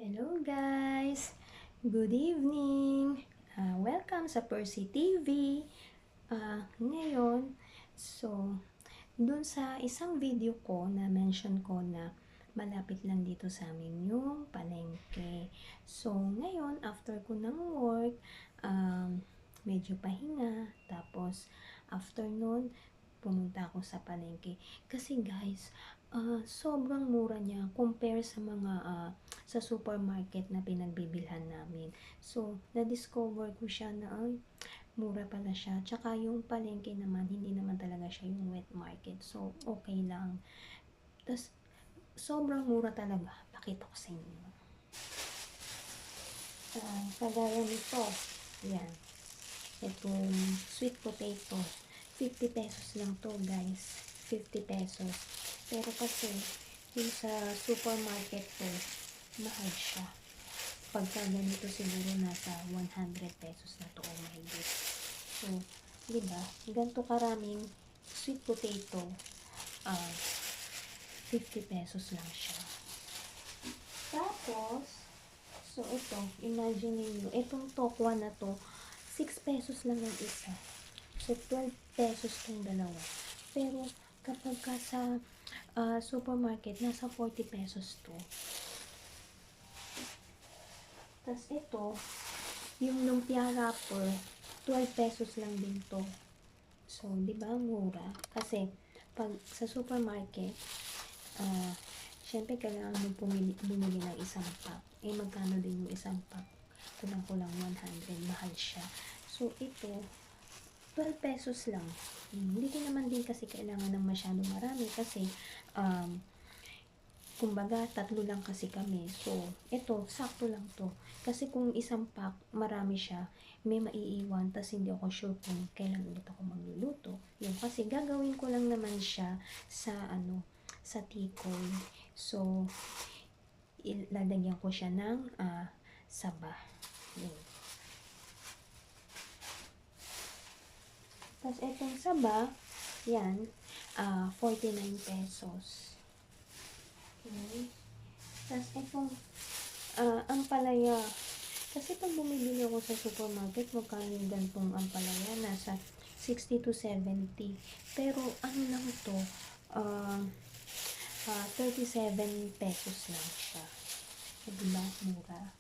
Hello guys! Good evening! Welcome sa Percy TV. Ngayon, dun sa isang video ko na mention ko na malapit lang dito sa amin yung palengke. So, ngayon, after ko ng work, medyo pahinga. Tapos, after nun, pumunta ako sa palengke. Kasi guys, sobrang mura niya compare sa mga sa supermarket na pinagbibilhan namin. So, na-discover ko siya na mura pala siya. Tsaka yung palengke naman, hindi naman talaga siya yung wet market. So, okay lang. Tapos, sobrang mura talaga. Pakita ko sa inyo. Kagaya nito. Yan. Itong sweet potato. 50 pesos lang to guys. 50 pesos. Pero kasi, yung sa supermarket ko, mahal siya. Pagka ganito siguro nasa 100 pesos na to o mahigit. So, diba? Ganito karaming sweet potato, 50 pesos lang siya. Tapos, so ito, imagine niyo, itong tokwa na to, 6 pesos lang yung isa. So, 12 pesos yung dalawa. Pero, kapag ka sa supermarket, nasa 40 pesos to. Tapos ito, yung lumpia wrapper, 12 pesos lang din to. So, di ba mura? Kasi, pag sa supermarket, syempre kailangan mo bumili ng isang pack. Magkano din yung isang pack? Kulang-kulang 100, mahal siya. So, ito, 12 pesos lang. Hindi ko naman din kasi kailangan ng masyadong marami kasi, kumbaga, 3 lang kasi kami. So, ito, sakto lang to. Kasi kung isang pack, marami siya, may maiiwan, tas hindi ako sure kung kailan ulit ako magluluto. Yun, kasi gagawin ko lang naman siya sa, sa tikoy. So, ilalagyan ko siya ng saba. Yun. Tas, itong saba, yan, 49 pesos. Okay. Tapos, itong ampalaya. Kasi pag bumibili ako sa supermarket, magkano yung gantong ampalaya? Nasa 60 to 70. Pero, ano lang to, 37 pesos lang siya. Diba? Mura.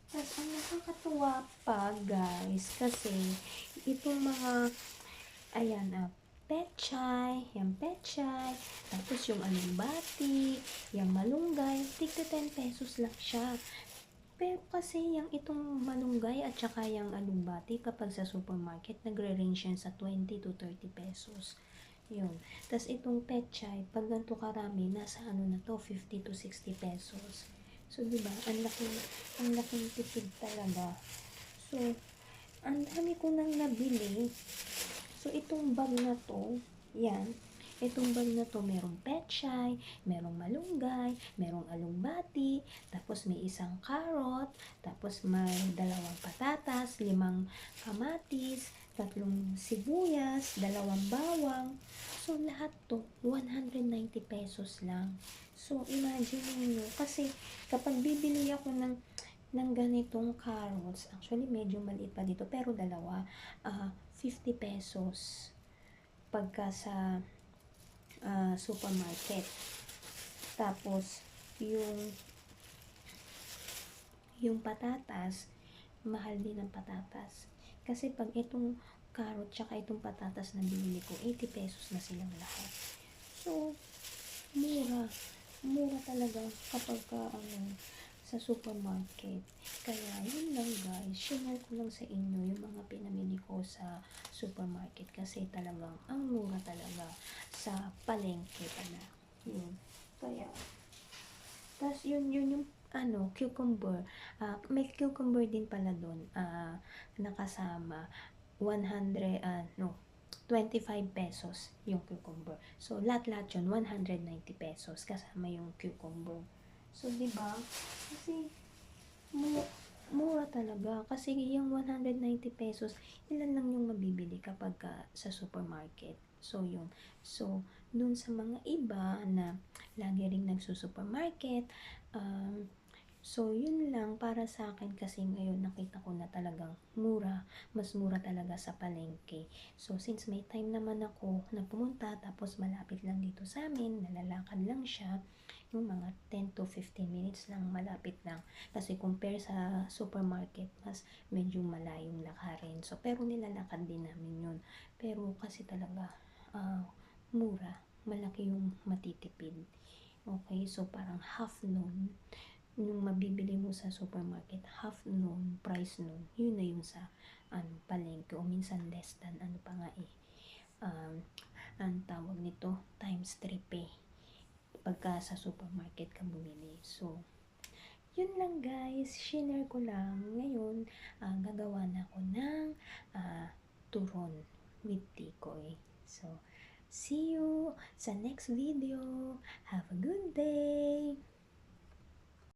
Tapos, ang nakakatuwa pa, guys, kasi, itong mga, ayan, pechay, yung pechay, tapos yung alugbati, yung malunggay, tigta 10 pesos lang siya. Pero kasi yung itong malunggay at saka yung alugbati kapag sa supermarket, nagre-range yan sa 20 to 30 pesos. Yun. Tapos itong pechay, pag ganito karami, nasa na to, 50 to 60 pesos. So, diba, ang laking tipid talaga. So, ang dami ko nang nabili. So, itong bag na to, yan, itong bag na to, merong pechay, merong malunggay, merong alugbati, tapos may isang carrot, tapos may 2 patatas, 5 kamatis, 3 sibuyas, 2 bawang. So, lahat to, 190 pesos lang. So, imagine niyo, kasi kapag bibili ako ng ganitong carrots, actually medyo maliit pa dito, pero 2, 50 pesos pagka sa supermarket. Tapos, yung patatas, mahal din ang patatas. Kasi pag itong carrot tsaka itong patatas na binili ko, 80 pesos na silang lahat. So, mura. Mura talaga kapag sa supermarket. Kaya, yun lang guys. Share ko lang sa inyo yung mga pinamili ko sa supermarket. Kasi talagang, ang mura talaga sa palengke pala. Yun. Kaya, tas yun yung cucumber. May cucumber din pala doon. Nakasama. 25 pesos yung cucumber. So, lahat-lahat yun, 190 pesos kasama yung cucumber. So, diba? Kasi, mura talaga. Kasi yung 190 pesos, ilan lang yung mabibili kapag sa supermarket. So, yun. So, dun sa mga iba na lagi ring nagsusupermarket, So, yun lang para sa akin kasi ngayon nakita ko na talagang mura, mas mura talaga sa palengke. So, since may time naman ako na pumunta, tapos malapit lang dito sa amin, nalalakad lang siya, yung mga 10 to 15 minutes lang, malapit lang. Kasi compare sa supermarket, mas medyo malayong lakarin. So, pero nilalakad din namin yun. Pero kasi talaga, mura, malaki yung matitipid. Okay, so parang half noon yung mabibili mo sa supermarket, half noon, price noon, yun na yun sa palengke o minsan less than ano pa nga ang tawag nito, times 3 pay pagka sa supermarket ka bumili. So, yun lang guys, share ko lang. Ngayon, gagawa na ako ng turon with tikoy. So, see you sa next video. Have a good day!